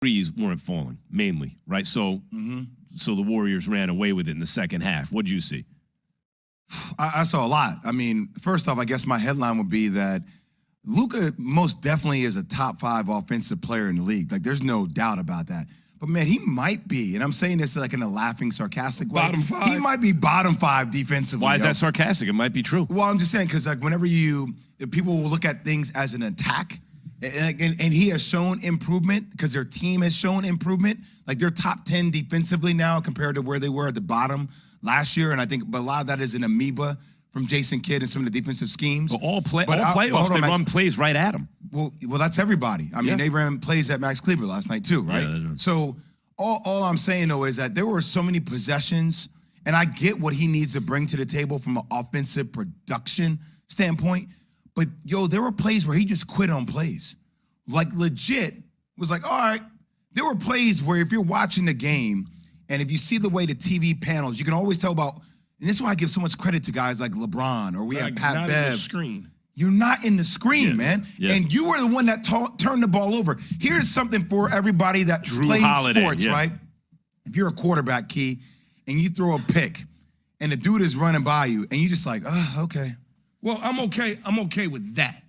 threes weren't falling, mainly, right? So, so the Warriors ran away with it in the second half. What did you see? I saw a lot. I mean, first off, I guess my headline would be that Luka most definitely is a top 5 offensive player in the league. Like, there's no doubt about that. But, man, he might be, and I'm saying this like in a laughing, sarcastic way. Bottom 5? He might be bottom 5 defensively. Why is that sarcastic? It might be true. Well, I'm just saying because, like, whenever people will look at things as an attack, and he has shown improvement because their team has shown improvement. Like, they're top 10 defensively now compared to where they were at the bottom last year. And I think a lot of that is an amoeba from Jason Kidd and some of the defensive schemes. Well, all playoffs, they run plays right at him. Well, that's everybody. I mean, they ran plays at Max Kleber last night too, right? Yeah, so all I'm saying, though, is that there were so many possessions, and I get what he needs to bring to the table from an offensive production standpoint. But, yo, there were plays where he just quit on plays. Like, legit, was like, all right. There were plays where if you're watching the game and if you see the way the TV panels, you can always tell about, and this is why I give so much credit to guys like LeBron or we have Pat not Bev. In the screen. You're not in the screen, man. Yeah. And you were the one that turned the ball over. Here's something for everybody that's played sports, right? If you're a quarterback, Key, and you throw a pick and the dude is running by you and you just like, oh, okay. Well, I'm okay with that.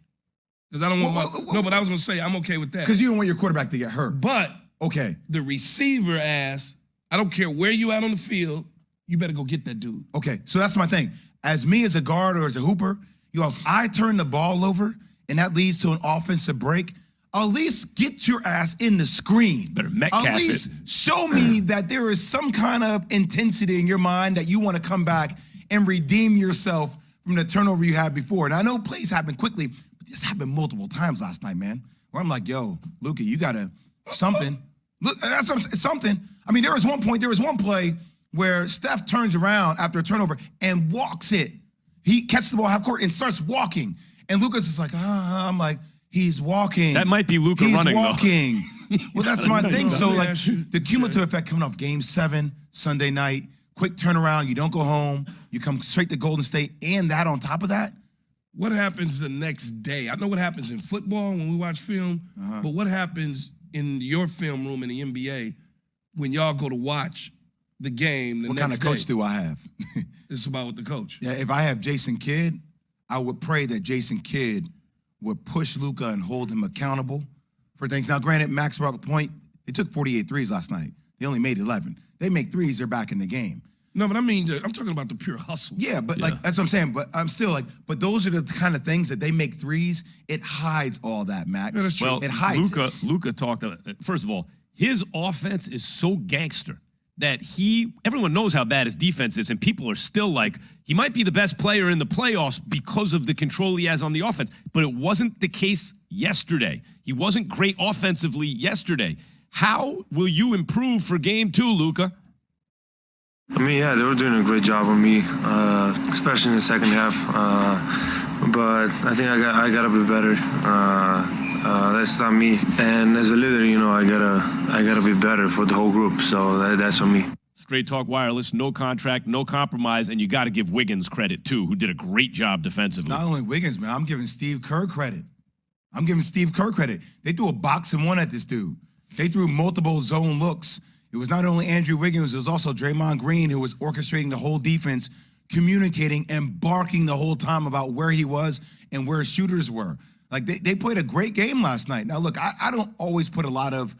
Because I don't want no, but I was going to say I'm okay with that. Because you don't want your quarterback to get hurt. But okay, the receiver asked, I don't care where you at on the field, you better go get that dude. Okay, so that's my thing. As me as a guard or as a hooper, if I turn the ball over and that leads to an offensive break, at least get your ass in the screen. Better Metcalf at least show me that there is some kind of intensity in your mind that you want to come back and redeem yourself from the turnover you had before. And I know plays happen quickly, but this happened multiple times last night, man, where I'm like, yo, Luka, you got to something. Look, that's what I'm saying, something. I mean, there was one play where Steph turns around after a turnover and walks it. He catches the ball half court and starts walking. And Luka's is like, I'm like, he's walking. That might be Luka running, though. He's walking. Well, that's my thing. So, Let me like, ask you, the cumulative effect coming off Game 7, Sunday night, quick turnaround, you don't go home, you come straight to Golden State, and that on top of that? What happens the next day? I know what happens in football when we watch film, but what happens in your film room in the NBA when y'all go to watch the game the next day? What kind of coach do I have? It's about with the coach. Yeah, if I have Jason Kidd, I would pray that Jason Kidd would push Luka and hold him accountable for things. Now, granted, Max brought the point, they took 48 threes last night. They only made 11. They make threes, they're back in the game. No, but I mean, I'm talking about the pure hustle. Yeah, but like that's what I'm saying. But I'm still like, but those are the kind of things that they make threes. It hides all that, Max. Yeah, that's true. Well, it hides. Luka talked. First of all, his offense is so gangster that everyone knows how bad his defense is, and people are still like, he might be the best player in the playoffs because of the control he has on the offense. But it wasn't the case yesterday. He wasn't great offensively yesterday. How will you improve for Game 2, Luka? I mean, yeah, they were doing a great job on me, especially in the second half. But I think I gotta be better. That's not me. And as a leader, you know, I gotta be better for the whole group. So that's on me. Straight Talk Wireless, no contract, no compromise, and you got to give Wiggins credit too, who did a great job defensively. It's not only Wiggins, man. I'm giving Steve Kerr credit. They threw a box and one at this dude. They threw multiple zone looks. It was not only Andrew Wiggins, it was also Draymond Green who was orchestrating the whole defense, communicating and barking the whole time about where he was and where shooters were. Like, they played a great game last night. Now, look, I don't always put a lot of,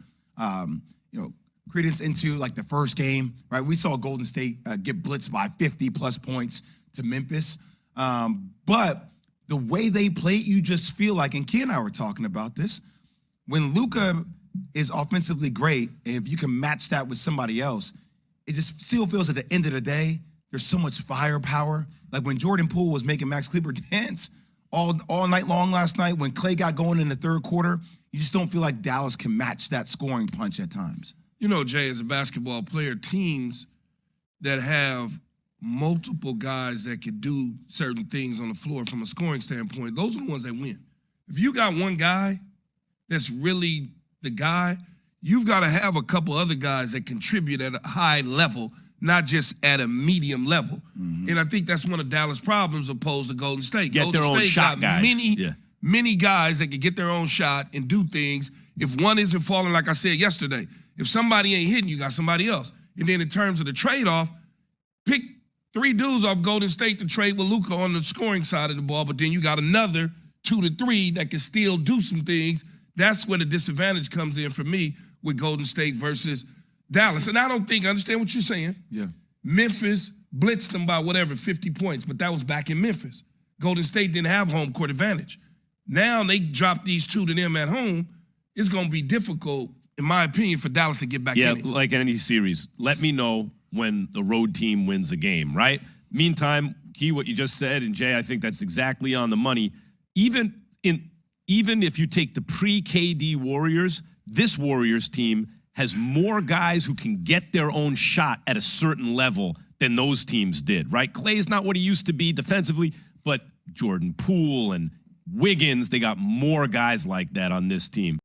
credence into, like, the first game, right? We saw Golden State get blitzed by 50-plus points to Memphis. But the way they played, you just feel like, and Key and I were talking about this, when Luka is offensively great, and if you can match that with somebody else, it just still feels at the end of the day, there's so much firepower. Like when Jordan Poole was making Max Kleber dance all night long last night, when Clay got going in the third quarter, you just don't feel like Dallas can match that scoring punch at times. You know, Jay, as a basketball player, teams that have multiple guys that can do certain things on the floor from a scoring standpoint, those are the ones that win. If you got one guy that's really the guy, you've got to have a couple other guys that contribute at a high level, not just at a medium level. Mm-hmm. And I think that's one of Dallas' problems opposed to Golden State. Get Golden their own State shot got guys. many guys that can get their own shot and do things, If one isn't falling, like I said yesterday, if somebody ain't hitting, you got somebody else. And then in terms of the trade-off, pick 3 dudes off Golden State to trade with Luka on the scoring side of the ball, but then you got another 2 to 3 that can still do some things. That's where the disadvantage comes in for me with Golden State versus Dallas. And I understand what you're saying. Yeah. Memphis blitzed them by whatever, 50 points, but that was back in Memphis. Golden State didn't have home court advantage. Now they drop these 2 to them at home. It's going to be difficult, in my opinion, for Dallas to get back in it. Yeah, like any series. Let me know when the road team wins a game, right? Meantime, Key, what you just said, and Jay, I think that's exactly on the money. Even if you take the pre-KD Warriors, this Warriors team has more guys who can get their own shot at a certain level than those teams did, right? Clay's not what he used to be defensively, but Jordan Poole and Wiggins, they got more guys like that on this team.